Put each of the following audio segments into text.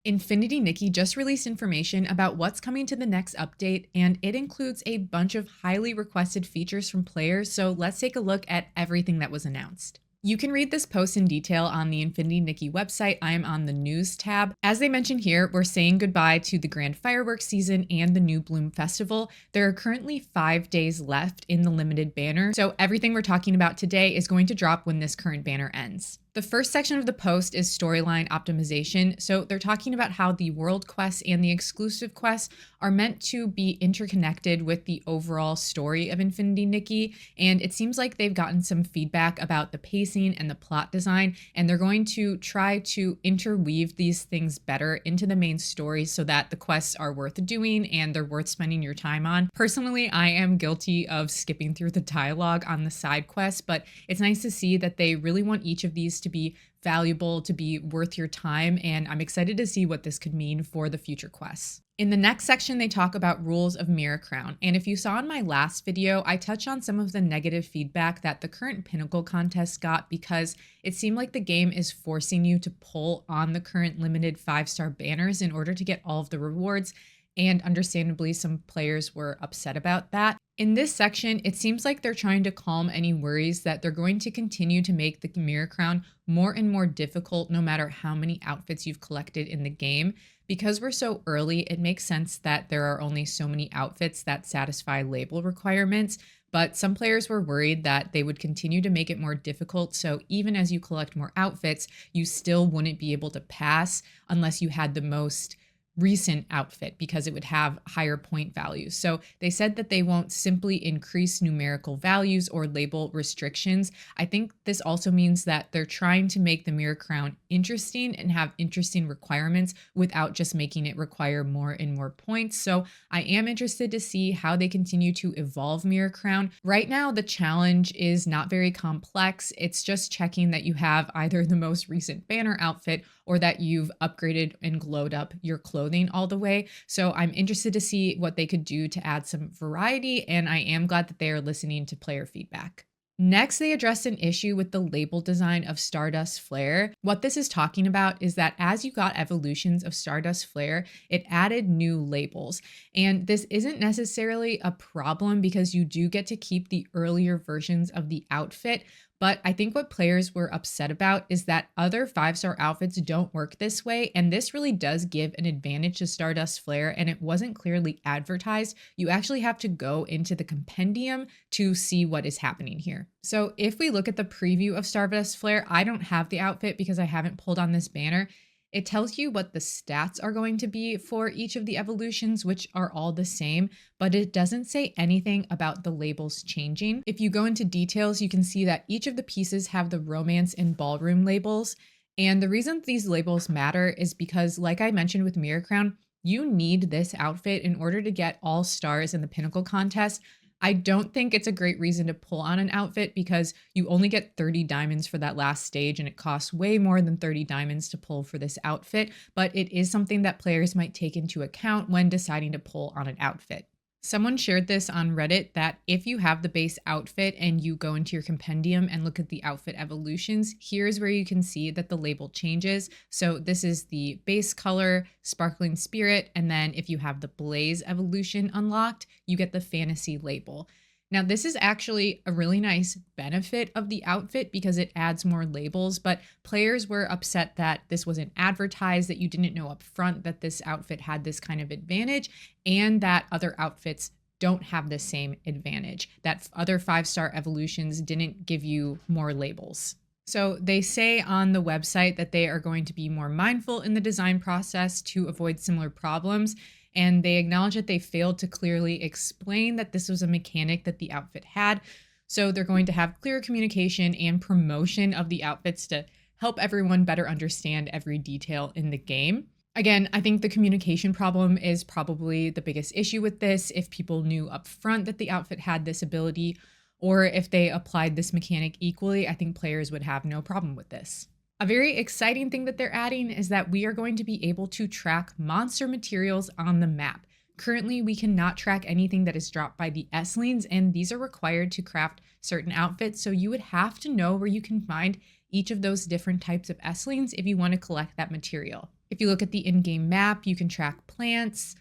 Infinity Nikki just released information about what's coming to the next update, and it includes a bunch of highly requested features from players, so let's take a look at everything that was announced. You can read this post in detail on the Infinity Nikki website. I am on the news tab. As they mentioned here, we're saying goodbye to the grand fireworks season and the New Bloom Festival. There are currently 5 days left in the limited banner, so everything we're talking about today is going to drop when this current banner ends. The first section of the post is storyline optimization. So they're talking about how the world quests and the exclusive quests are meant to be interconnected with the overall story of Infinity Nikki. And it seems like they've gotten some feedback about the pacing and the plot design, and they're going to try to interweave these things better into the main story so that the quests are worth doing and they're worth spending your time on. Personally, I am guilty of skipping through the dialogue on the side quests, but it's nice to see that they really want each of these to be valuable, to be worth your time, and I'm excited to see what this could mean for the future quests. In the next section, they talk about rules of Mira Crown, and if you saw in my last video, I touched on some of the negative feedback that the current Pinnacle contest got because it seemed like the game is forcing you to pull on the current limited 5-star banners in order to get all of the rewards, and understandably, some players were upset about that. In this section, it seems like they're trying to calm any worries that they're going to continue to make the Mira Crown more and more difficult no matter how many outfits you've collected in the game. Because we're so early, it makes sense that there are only so many outfits that satisfy label requirements, but some players were worried that they would continue to make it more difficult, so even as you collect more outfits, you still wouldn't be able to pass unless you had the most recent outfit because it would have higher point values. So they said that they won't simply increase numerical values or label restrictions. I think this also means that they're trying to make the Mira Crown interesting and have interesting requirements without just making it require more and more points. So I am interested to see how they continue to evolve Mira Crown. Right now, the challenge is not very complex. It's just checking that you have either the most recent banner outfit or that you've upgraded and glowed up your clothing all the way. So I'm interested to see what they could do to add some variety, and I am glad that they are listening to player feedback. Next, they addressed an issue with the label design of Stardust Flare. What this is talking about is that as you got evolutions of Stardust Flare, it added new labels. And this isn't necessarily a problem because you do get to keep the earlier versions of the outfit. But I think what players were upset about is that other 5-star outfits don't work this way, and this really does give an advantage to Stardust Flare, and it wasn't clearly advertised. You actually have to go into the compendium to see what is happening here. So if we look at the preview of Stardust Flare, I don't have the outfit because I haven't pulled on this banner. It tells you what the stats are going to be for each of the evolutions, which are all the same, but it doesn't say anything about the labels changing. If you go into details, you can see that each of the pieces have the romance and ballroom labels. And the reason these labels matter is because, like I mentioned with Mira Crown, you need this outfit in order to get all stars in the Pinnacle contest. I don't think it's a great reason to pull on an outfit because you only get 30 diamonds for that last stage and it costs way more than 30 diamonds to pull for this outfit, but it is something that players might take into account when deciding to pull on an outfit. Someone shared this on Reddit that if you have the base outfit and you go into your compendium and look at the outfit evolutions, here's where you can see that the label changes. So this is the base color, sparkling spirit, and then if you have the blaze evolution unlocked, you get the fantasy label. Now, this is actually a really nice benefit of the outfit because it adds more labels, but players were upset that this wasn't advertised, that you didn't know up front that this outfit had this kind of advantage, and that other outfits don't have the same advantage, that other 5-star evolutions didn't give you more labels. So they say on the website that they are going to be more mindful in the design process to avoid similar problems. And they acknowledge that they failed to clearly explain that this was a mechanic that the outfit had. So they're going to have clear communication and promotion of the outfits to help everyone better understand every detail in the game. Again, I think the communication problem is probably the biggest issue with this. If people knew up front that the outfit had this ability, or if they applied this mechanic equally, I think players would have no problem with this. A very exciting thing that they're adding is that we are going to be able to track monster materials on the map. Currently, we cannot track anything that is dropped by the S-Lanes, and these are required to craft certain outfits, so you would have to know where you can find each of those different types of S-Lanes if you want to collect that material. If you look at the in-game map, you can track plants,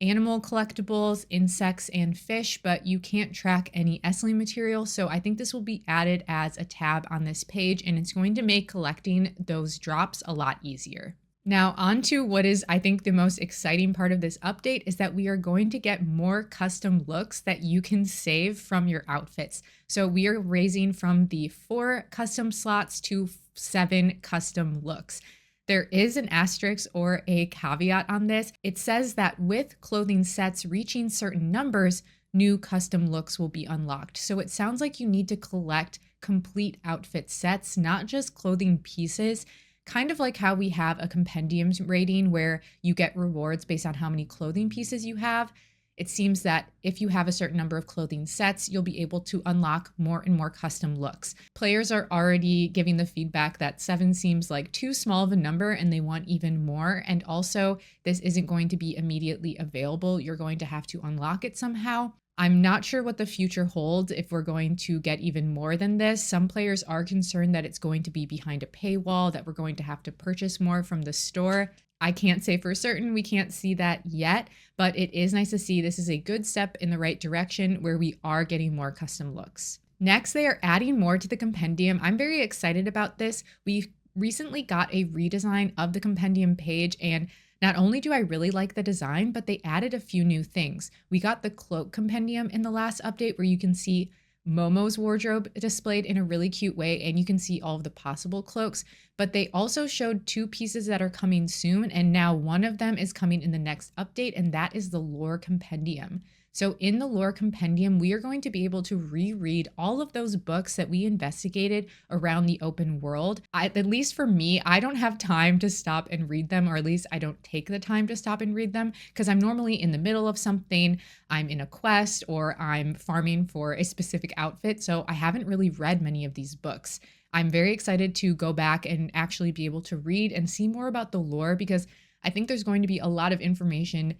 animal collectibles, insects, and fish, but you can't track any Essling material. So I think this will be added as a tab on this page, and it's going to make collecting those drops a lot easier. Now on to what is, I think, the most exciting part of this update is that we are going to get more custom looks that you can save from your outfits. So we are raising from the 4 custom slots to 7 custom looks. There is an asterisk or a caveat on this. It says that with clothing sets reaching certain numbers, new custom looks will be unlocked. So it sounds like you need to collect complete outfit sets, not just clothing pieces, kind of like how we have a compendium rating where you get rewards based on how many clothing pieces you have. It seems that if you have a certain number of clothing sets, you'll be able to unlock more and more custom looks. Players are already giving the feedback that 7 seems like too small of a number and they want even more. And also, this isn't going to be immediately available. You're going to have to unlock it somehow. I'm not sure what the future holds if we're going to get even more than this. Some players are concerned that it's going to be behind a paywall, that we're going to have to purchase more from the store. I can't say for certain, we can't see that yet, but it is nice to see this is a good step in the right direction where we are getting more custom looks. Next, they are adding more to the compendium. I'm very excited about this. We recently got a redesign of the compendium page, and not only do I really like the design, but they added a few new things. We got the cloak compendium in the last update where you can see Momo's wardrobe displayed in a really cute way, and you can see all of the possible cloaks, but they also showed 2 pieces that are coming soon, and now one of them is coming in the next update, and that is the lore compendium. So in the lore compendium, we are going to be able to reread all of those books that we investigated around the open world. At least for me, I don't have time to stop and read them, or at least I don't take the time to stop and read them because I'm normally in the middle of something. I'm in a quest or I'm farming for a specific outfit. So I haven't really read many of these books. I'm very excited to go back and actually be able to read and see more about the lore because I think there's going to be a lot of information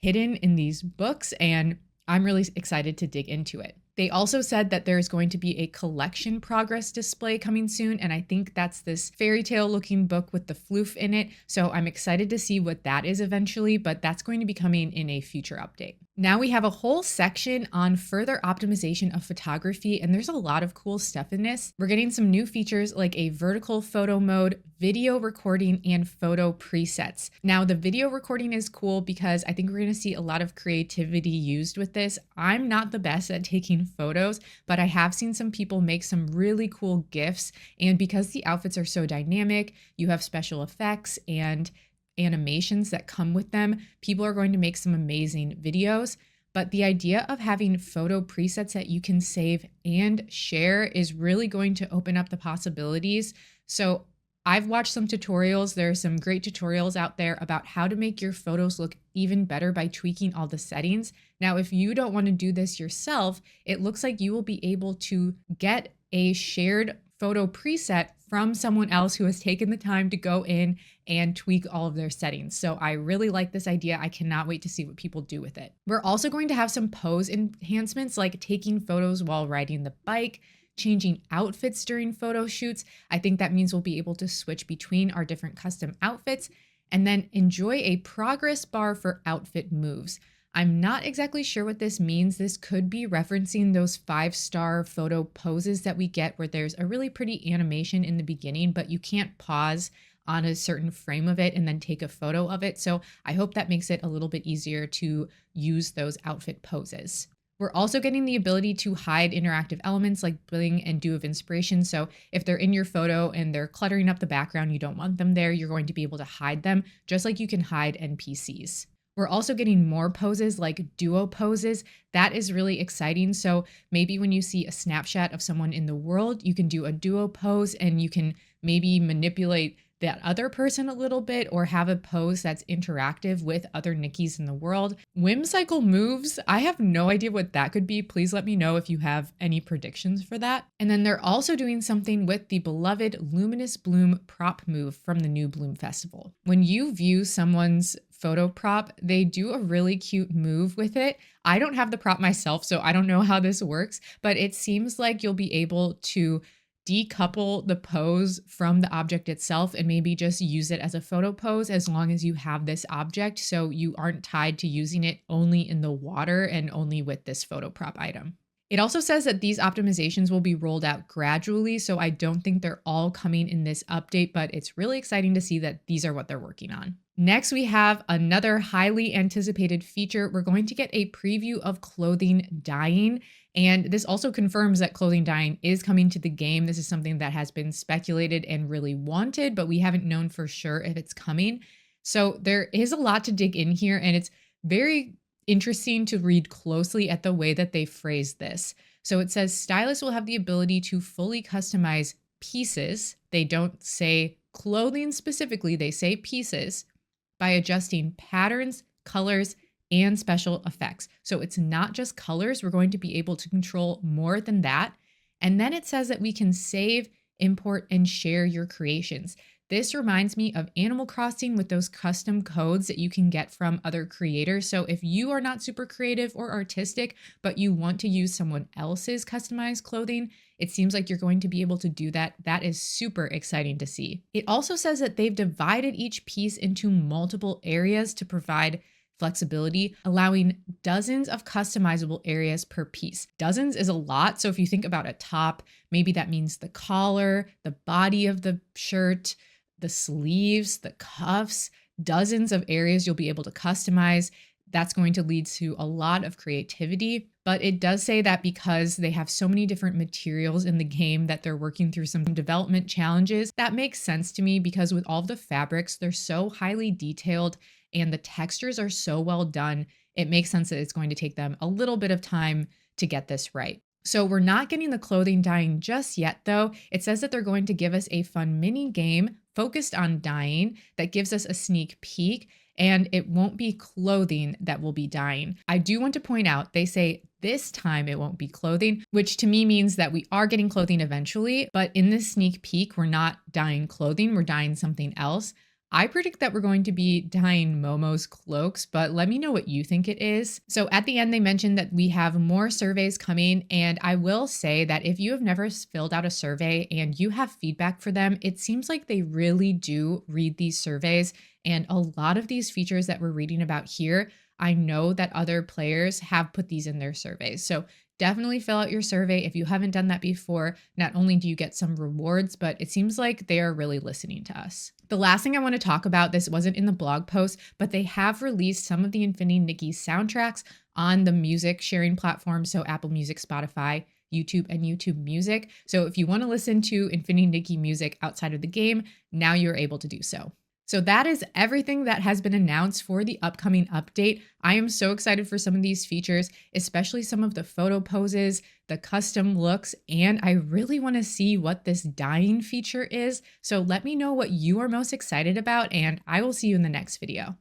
hidden in these books, and I'm really excited to dig into it. They also said that there's going to be a collection progress display coming soon, and I think that's this fairy tale looking book with the floof in it, so I'm excited to see what that is eventually, but that's going to be coming in a future update. Now we have a whole section on further optimization of photography, and there's a lot of cool stuff in this. We're getting some new features like a vertical photo mode, video recording, and photo presets. Now the video recording is cool because I think we're going to see a lot of creativity used with this. I'm not the best at taking photos, but I have seen some people make some really cool GIFs, and because the outfits are so dynamic, you have special effects and animations that come with them, people are going to make some amazing videos. But the idea of having photo presets that you can save and share is really going to open up the possibilities. So I've watched some tutorials. There are some great tutorials out there about how to make your photos look even better by tweaking all the settings. Now, if you don't want to do this yourself, it looks like you will be able to get a shared photo preset from someone else who has taken the time to go in and tweak all of their settings. So I really like this idea. I cannot wait to see what people do with it. We're also going to have some pose enhancements like taking photos while riding the bike, changing outfits during photo shoots. I think that means we'll be able to switch between our different custom outfits and then enjoy a progress bar for outfit moves. I'm not exactly sure what this means. This could be referencing those 5-star photo poses that we get where there's a really pretty animation in the beginning, but you can't pause on a certain frame of it and then take a photo of it. So I hope that makes it a little bit easier to use those outfit poses. We're also getting the ability to hide interactive elements like bling and dew of inspiration. So if they're in your photo and they're cluttering up the background, you don't want them there, you're going to be able to hide them just like you can hide NPCs. We're also getting more poses like duo poses. That is really exciting. So maybe when you see a snapshot of someone in the world, you can do a duo pose and you can maybe manipulate that other person a little bit or have a pose that's interactive with other Nikkis in the world. Whimsical moves, I have no idea what that could be. Please let me know if you have any predictions for that. And then they're also doing something with the beloved Luminous Bloom prop move from the new Bloom Festival. When you view someone's photo prop, they do a really cute move with it. I don't have the prop myself, so I don't know how this works, but it seems like you'll be able to decouple the pose from the object itself and maybe just use it as a photo pose as long as you have this object, so you aren't tied to using it only in the water and only with this photo prop item. It also says that these optimizations will be rolled out gradually, so I don't think they're all coming in this update, but it's really exciting to see that these are what they're working on. Next, we have another highly anticipated feature. We're going to get a preview of clothing dyeing, and this also confirms that clothing dyeing is coming to the game. This is something that has been speculated and really wanted, but we haven't known for sure if it's coming. So there is a lot to dig in here, and it's very interesting to read closely at the way that they phrase this. So it says stylists will have the ability to fully customize pieces. They don't say clothing specifically, they say pieces, by adjusting patterns, colors, and special effects. So it's not just colors. We're going to be able to control more than that. And then it says that we can save, import, and share your creations. This reminds me of Animal Crossing with those custom codes that you can get from other creators. So if you are not super creative or artistic, but you want to use someone else's customized clothing, it seems like you're going to be able to do that. That is super exciting to see. It also says that they've divided each piece into multiple areas to provide flexibility, allowing dozens of customizable areas per piece. Dozens is a lot. So if you think about a top, maybe that means the collar, the body of the shirt, the sleeves, the cuffs, dozens of areas you'll be able to customize. That's going to lead to a lot of creativity, but it does say that because they have so many different materials in the game that they're working through some development challenges. That makes sense to me because with all of the fabrics, they're so highly detailed and the textures are so well done. It makes sense that it's going to take them a little bit of time to get this right. So we're not getting the clothing dyeing just yet though. It says that they're going to give us a fun mini game focused on dyeing that gives us a sneak peek, and it won't be clothing that will be dyeing. I do want to point out, they say this time it won't be clothing, which to me means that we are getting clothing eventually, but in this sneak peek, we're not dyeing clothing, we're dyeing something else. I predict that we're going to be dyeing Momo's cloaks, but let me know what you think it is. So at the end, they mentioned that we have more surveys coming, and I will say that if you have never filled out a survey and you have feedback for them, it seems like they really do read these surveys, and a lot of these features that we're reading about here, I know that other players have put these in their surveys. So definitely fill out your survey if you haven't done that before. Not only do you get some rewards, but it seems like they are really listening to us. The last thing I want to talk about, this wasn't in the blog post, but they have released some of the Infinity Nikki soundtracks on the music sharing platform. So Apple Music, Spotify, YouTube, and YouTube Music. So if you want to listen to Infinity Nikki music outside of the game, now you're able to do so. So that is everything that has been announced for the upcoming update. I am so excited for some of these features, especially some of the photo poses, the custom looks, and I really want to see what this dyeing feature is. So let me know what you are most excited about, and I will see you in the next video.